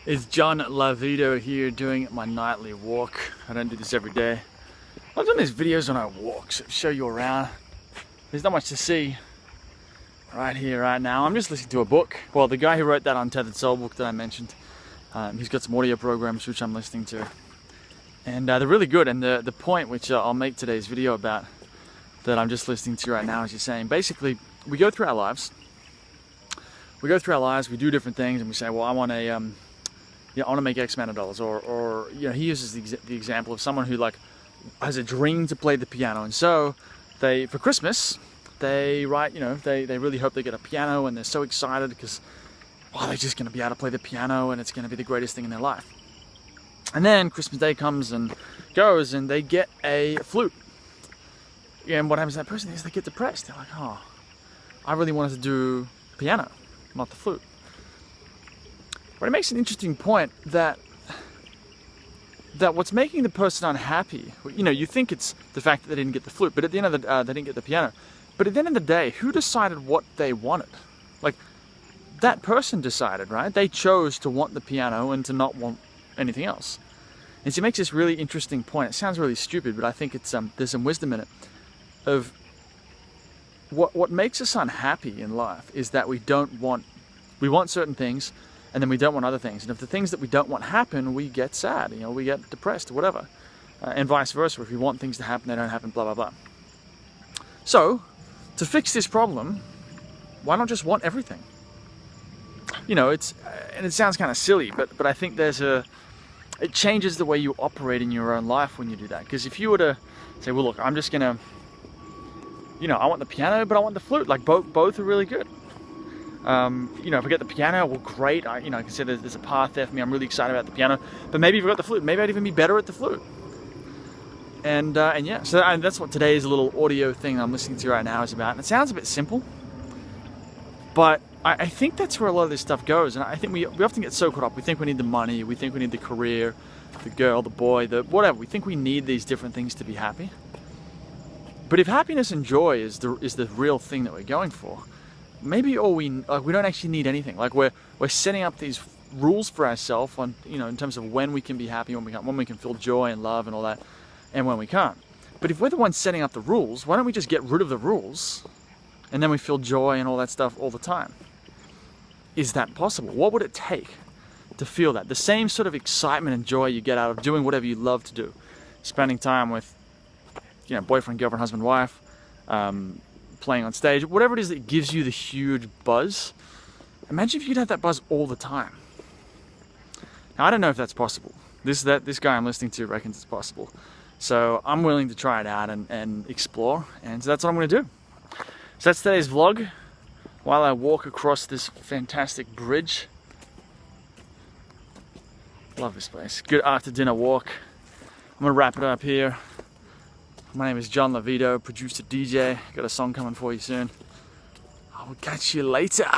It's John Lavido here doing my nightly walk. I don't do this every day. I'm doing these videos when I walk, so show you around. There's not much to see right here, right now. I'm just listening to a book. Well, the guy who wrote that Untethered Soul book that I mentioned, he's got some audio programs which I'm listening to. And they're really good. And the point which I'll make today's video about that I'm just listening to right now is just saying, basically, we go through our lives. We do different things, and we say, well, I want to make X amount of dollars, or he uses the example of someone who has a dream to play the piano, and so for Christmas they write, they really hope they get a piano, and they're so excited because they're just going to be able to play the piano, and it's going to be the greatest thing in their life. And then Christmas Day comes and goes, and they get a flute. And what happens to that person is they get depressed. They're like, oh, I really wanted to do piano, not the flute. But it makes an interesting point that what's making the person unhappy, you think it's the fact that they didn't get the flute, but at the end of the they didn't get the piano. But at the end of the day, who decided what they wanted? That person decided, right? They chose to want the piano and to not want anything else. And so it makes this really interesting point. It sounds really stupid, but I think it's there's some wisdom in it. Of what makes us unhappy in life is that we want certain things, and then we don't want other things. And if the things that we don't want happen, we get sad, we get depressed or whatever. And vice versa. If we want things to happen, they don't happen, blah, blah, blah. So, to fix this problem, why not just want everything? And it sounds kind of silly, but I think it changes the way you operate in your own life when you do that. Because if you were to say, well, look, I'm just going to, I want the piano, but I want the flute. Both are really good. If I get the piano, well, great. I can say there's a path there for me. I'm really excited about the piano. But maybe if I got the flute, maybe I'd even be better at the flute. And yeah, so that's what today's little audio thing I'm listening to right now is about. And it sounds a bit simple, but I think that's where a lot of this stuff goes. And I think we often get so caught up. We think we need the money. We think we need the career, the girl, the boy, whatever. We think we need these different things to be happy. But if happiness and joy is the real thing that we're going for, maybe we don't actually need anything. We're setting up these rules for ourselves on in terms of when we can be happy, when we can feel joy and love and all that, and when we can't. But if we're the ones setting up the rules, why don't we just get rid of the rules, and then we feel joy and all that stuff all the time? Is that possible? What would it take to feel that? The same sort of excitement and joy you get out of doing whatever you love to do, spending time with boyfriend, girlfriend, husband, wife, playing on stage, whatever it is that gives you the huge buzz. Imagine if you could have that buzz all the time. Now, I don't know if that's possible. This guy I'm listening to reckons it's possible. So I'm willing to try it out and explore. And so that's what I'm going to do. So that's today's vlog while I walk across this fantastic bridge. Love this place. Good after dinner walk. I'm going to wrap it up here. My name is John Lavido, producer DJ. Got a song coming for you soon. I will catch you later.